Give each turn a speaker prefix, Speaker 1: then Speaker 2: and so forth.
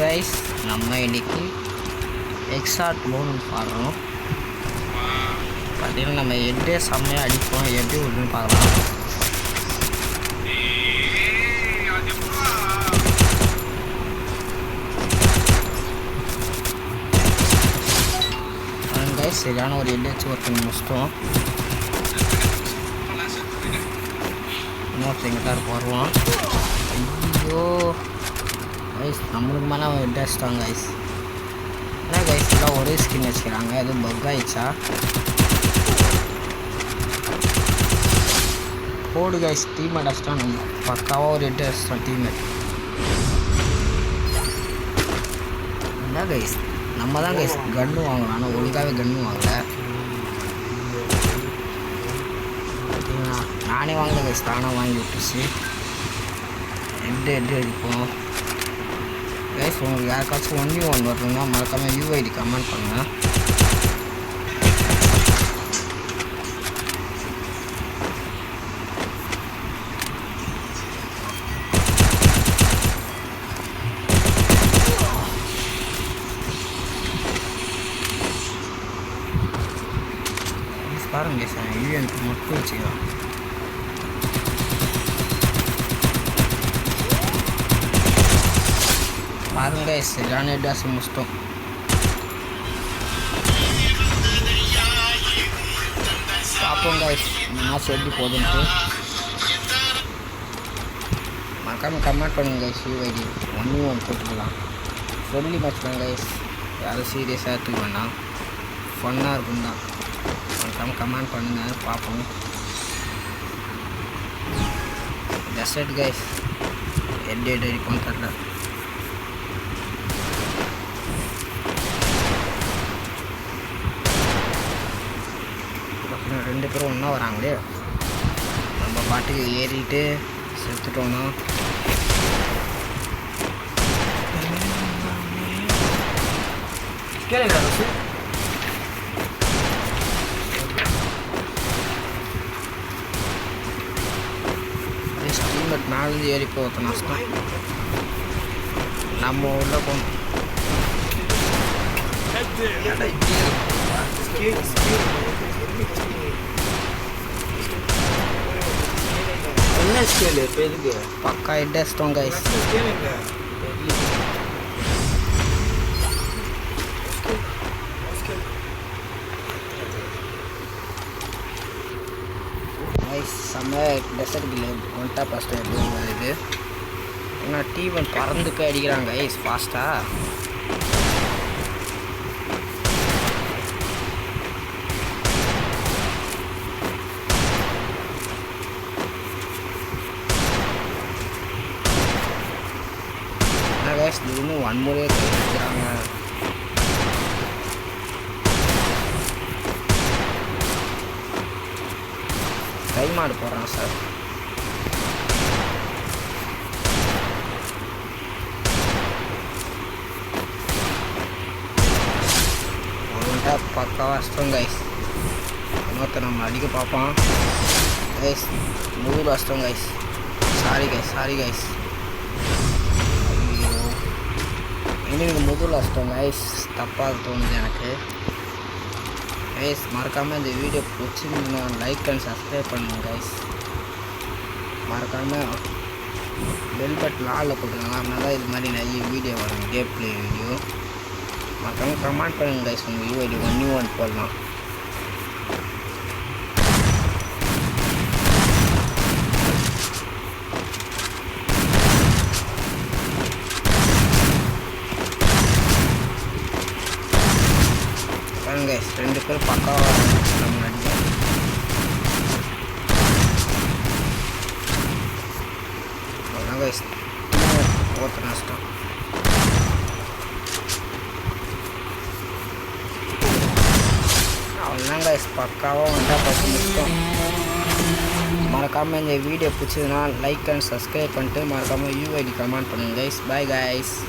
Speaker 1: Guys நம்ம இன்னைக்கு எக்ஸாட் loan பாடுறோம். பார்த்தீங்கன்னா நம்ம ஹெட்டே செம்மையாக அடிப்போம். எப்படி விடுன்னு பார்க்கலாம். கைஸ் சரியான ஒரு ஹெட் ஒர்க் பண்ணி முடிச்சிட்டோம். இன்னொருத்தங்க தான் வருவான். ஐயோ கைஸ் நம்மளுக்கு மேலே அவன் ஹெட் அடிச்சிட்டாங்க கைஸ். என்ன கைஸ் எல்லாம் ஒரே ஸ்கின் வச்சுக்கிறாங்க. எதுவும் பக் ஆயிடுச்சா? போடு கைஸ் டீம்மேட் அடிச்சிட்டான். நம்ம பக்காவாக ஒரு ஹெட் அடிச்சிட்டோம் டீம்மேட். என்ன கைஸ் நம்ம தான் கைஸ் கன்று வாங்கலாம். ஆனால் ஒழுங்காகவே கன்று வாங்கலை. பார்த்தீங்கன்னா நானே வாங்கல கைஸ், தானாக வாங்கி விட்டுச்சு. ஹெட் அடிப்போம் கைஸ். உங்களுக்கு யாருக்காச்சும் 1v1 வரணுன்னா மறக்காமல் யூஐடி கமெண்ட் பண்ணுங்கள். பாருங்க சார் யூஎனுக்கு மட்டும் வச்சுக்கலாம். பாருங்க சரியான ஹெட்டாசி முடிச்சிட்டோம். பார்ப்போம் கைஸ் மேட்ச் எப்படி போகுதுன்ட்டு. மறக்காமல் கமெண்ட் பண்ணுங்க கைஸ். யூஐடி 1v1 போட்டுக்கலாம். ஃப்ரெண்ட்லி மேட்ச் தான் கைஸ், யாரும் சீரியஸாக எடுத்துக்க வேண்டாம். ஃபன்னாக இருக்கும் தான். மறக்காமல் கமெண்ட் பண்ணுங்கள் பார்ப்போம். டெசர்ட் கைஸ் ஹெட் அடிப்போம் தரல. ரெண்டு பேரும் ஒன்றா வராங்களே. நம்ம பாட்டுக்கு ஏறிட்டு செத்துட்டோன்னா கேளுங்க. ஸ்டீமட் மேலே ஏறி போகிறது நஷ்டம். நம்ம உள்ள போகணும்.
Speaker 2: என்ன ஸ்கேல் இப்போ எதுக்கு
Speaker 1: பக்கா ஹெட் அடிச்சிட்டோம் கைஸ். கைஸ் செம்ம டெசர்ட் கில் ஒன்ட்டா ஃபஸ்ட்டு எப்படி வருது. ஏன்னா டீவன் பறந்து போய் அடிக்கிறாங்க கைஸ் ஃபாஸ்ட்டாக. கைஸ் இன்னும் வன்முறையே கேட்குறாங்க. கை மாடு போடுறான் சார். ஒன்றுட்டா பக்காவாக அஷ்டம் கைஸ். இன்னொருத்த நம்ம அடிக்க பார்ப்பான் கைஸ். நூறு அஷ்டம் கைஸ். Sorry guys. எனக்கு முதல் அஷ்டம் கைஸ். தப்பாக தோணுது எனக்கு கைஸ். மறக்காமல் இந்த வீடியோ பிடிச்சிருந்தா லைக் அண்ட் சப்ஸ்கிரைப் பண்ணுங்கள் கைஸ். மறக்காமல் பெல் பட்டன் ஆளில் போட்டுருங்க. அதனால தான் இது மாதிரி நிறைய வீடியோ வரும், கேம் ப்ளே வீடியோ. மறக்காமல் கமெண்ட் பண்ணுங்கள் கைஸ். உங்கள் யூஐடி 1v1 போடலாம். கைஸ் ரெண்டு பேரும் பக்காவாக நம்ம அடிச்சோம். அவ்வளோதான் கைஸ் ஒருத்தர் நஷ்டம். அவ்வளோதான் கைஸ் பக்காவாக ஒன்றா பார்த்து முடிச்சிட்டோம். மறக்காமல் இந்த வீடியோ பிடிச்சதுன்னா லைக் அண்ட் சப்ஸ்கிரைப் பண்ணிட்டு மறக்காமல் யூஐடி கமெண்ட் பண்ணுங்கள் கைஸ். Bye guys.